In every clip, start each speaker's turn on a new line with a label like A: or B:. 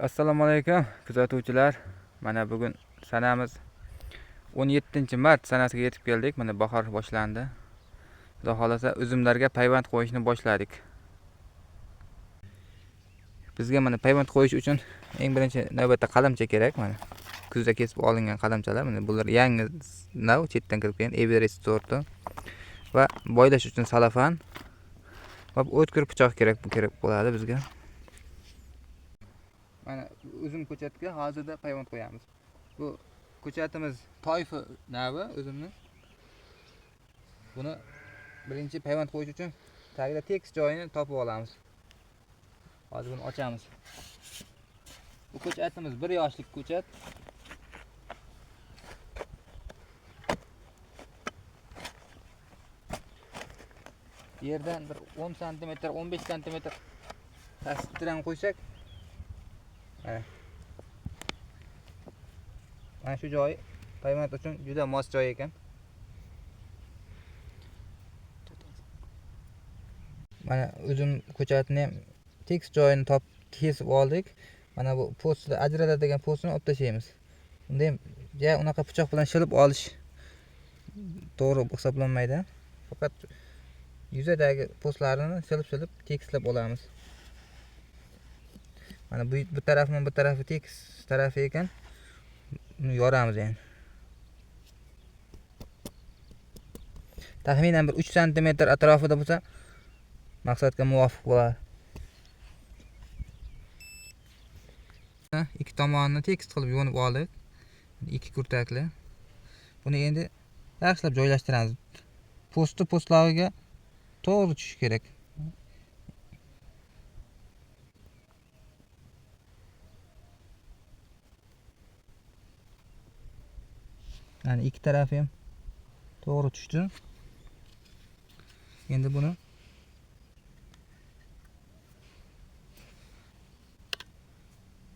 A: Assalomu alaykum kuzatuvchilar. Mana bugun sanamiz 17-mart sanasiga yetib keldik. Mana bahor boshlandi. Xudo xolasa uzumlarga payvand qo'yishni boshladik. Bizga mana payvand qo'yish uchun eng birinchi navbatda qalamcha kerak. Mana kuzda kesib olingan qalamchalar. Mana bular yangi nav chetdan kirib kelgan Everest sorti va boylash uchun salafan va o'tkir pichoq kerak bo'ladi bizga. Mana uzum ko'chatga hozirda payvand qo'yamiz. Bu ko'chatimiz toifa navi uzumni. Buni birinchi payvand qo'yish uchun tagida tekis joyini topib olamiz. Hozir buni ochamiz. Bu ko'chatimiz 1 yoshlik ko'chat. Yerdan bir 10 cm, 15 cm pastdan qo'ysak, mana shu joy payvand uchun juda mos joy ekan. Mana uzum ko'chatini ham tekis joyini kesib oldik. Mana bu postda ajratadigan postini olib tashlaymiz. Unda ham unaqa pichoq bilan shilib olish to'g'ri hisoblanmaydi. Faqat yuzadagi postlarini shilib tekislab olamiz. Mana bu tarafman bu tarafi tekis tarafi ekan. Uni yoramiz endi. Taxminan bir 3 cm atrofida bo'lsa maqsadga muvofiq bo'ladi. Ikki tomonini tekis qilib yo'nib oldik. Ikki kurtakli. Buni endi yaxshilab joylashtiramiz. Postlariga to'g'ri tushishi kerak. Yani ikki tarafı ham to'g'ri tushdi. Endi buni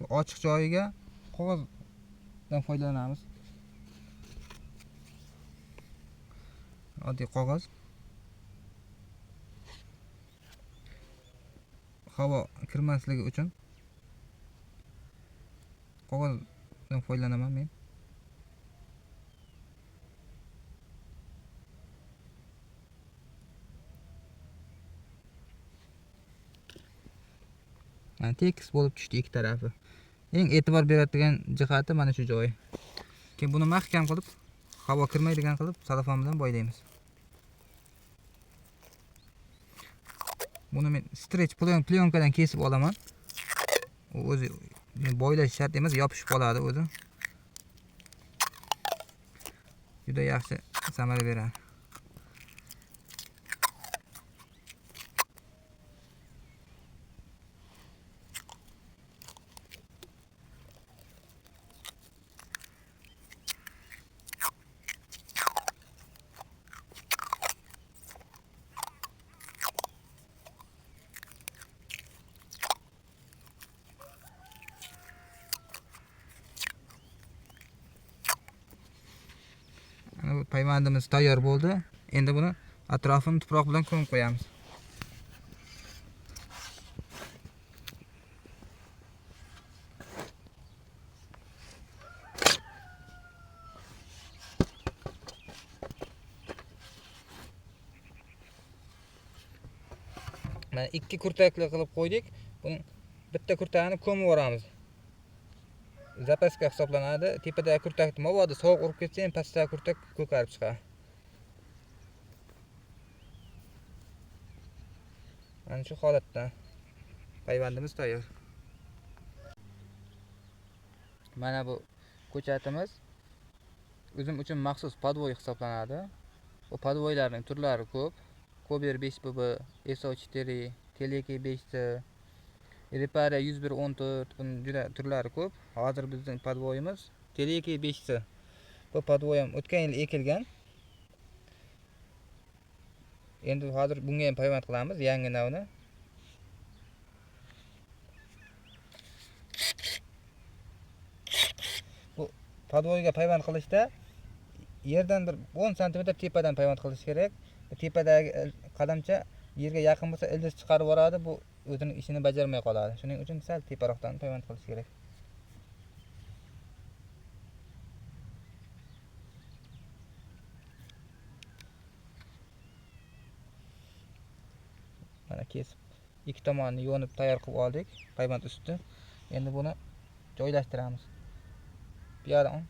A: ochiq joyiga qog'ozdan foydalanamiz. Oddiy qog'oz. Havo kirmasligi uchun qog'ozdan foydalanaman men. Yani tekis bo'lib tushdi ikki tarafi. Eng e'tibor beradigan jihati mana shu joyi. Keyin buni mahkam qilib, havo kirmaydigan qilib salafon bilan boylaymiz. Buni men strech plyonkadan kesib olaman. U o'zi boylash shart emas, yopishib qoladi o'zi. Juda yaxshi samara beradi. Payvandimiz tayyor bo'ldi. Endi buni atrofini tuproq bilan ko'mib qo'yamiz. Mana ikki kurtakli qilib qo'ydik. Buni bitta kurtagini ko'mib yuboramiz. Zapaska hisoblanadi. Tepadagi kurtakni mabodo sovuq urib ketsa ham pastdagi kurtak ko'karib chiqadi. Mana shu holatda payvandimiz tayyor. Mana bu ko'chatimiz uzum uchun maxsus podvoy hisoblanadi. Bu podvoylarning turlari ko'p. Kober 5BB, SO4, Teleki 5T, Repare 10114, bunun juda turlari ko'p. Hozir bizning podvoyimiz Teleki 5T. Bu podvoy ham o'tgan yil ekilgan. Endi hozir bunga ham payvand qilamiz, yangi navni. Bu podvoyga payvand qilishda yerdan bir 10 cm tepadan payvand qilish kerak. Tepadagi qadamcha yerga yaqin bo'lsa ildiz chiqarib yuboradi, bu o'zining ishini bajarmay qoladi. Shuning uchun sal teparoqdan paymont qilish kerak. Mana kesib ikki tomonini yo'nib tayyor qilib oldik paymont usti. Endi buni joylashtiramiz. Bu yoqdan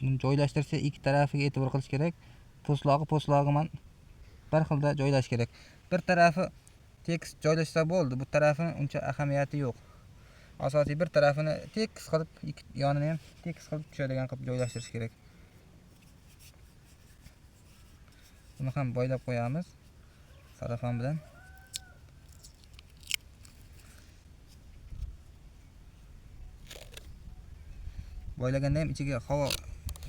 A: buni joylashtirsa ikki tarafiga e'tibor qilish kerak. Po'stlog'i man bir xilda joylash kerak. Bir tarafi tekis joylashsa bo'ldi. Bu tarafini uncha ahamiyati yo'q. Asosiy bir tarafini tekis qilib, ikki yonini ham tekis qilib tushadigan qilib joylashtirish kerak. Buni ham boylab qo'yamiz sarafon bilan. Boylaganda ham ichiga havo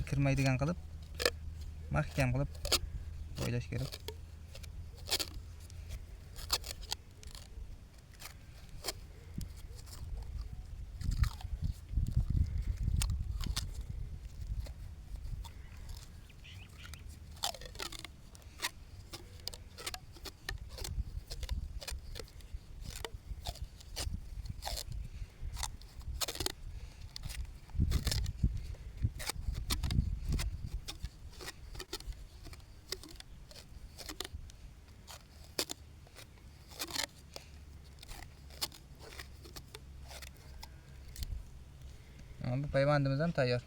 A: kirmaydigan qilib mahkam qilib boylash kerak. Bu paymondimiz ham tayyor.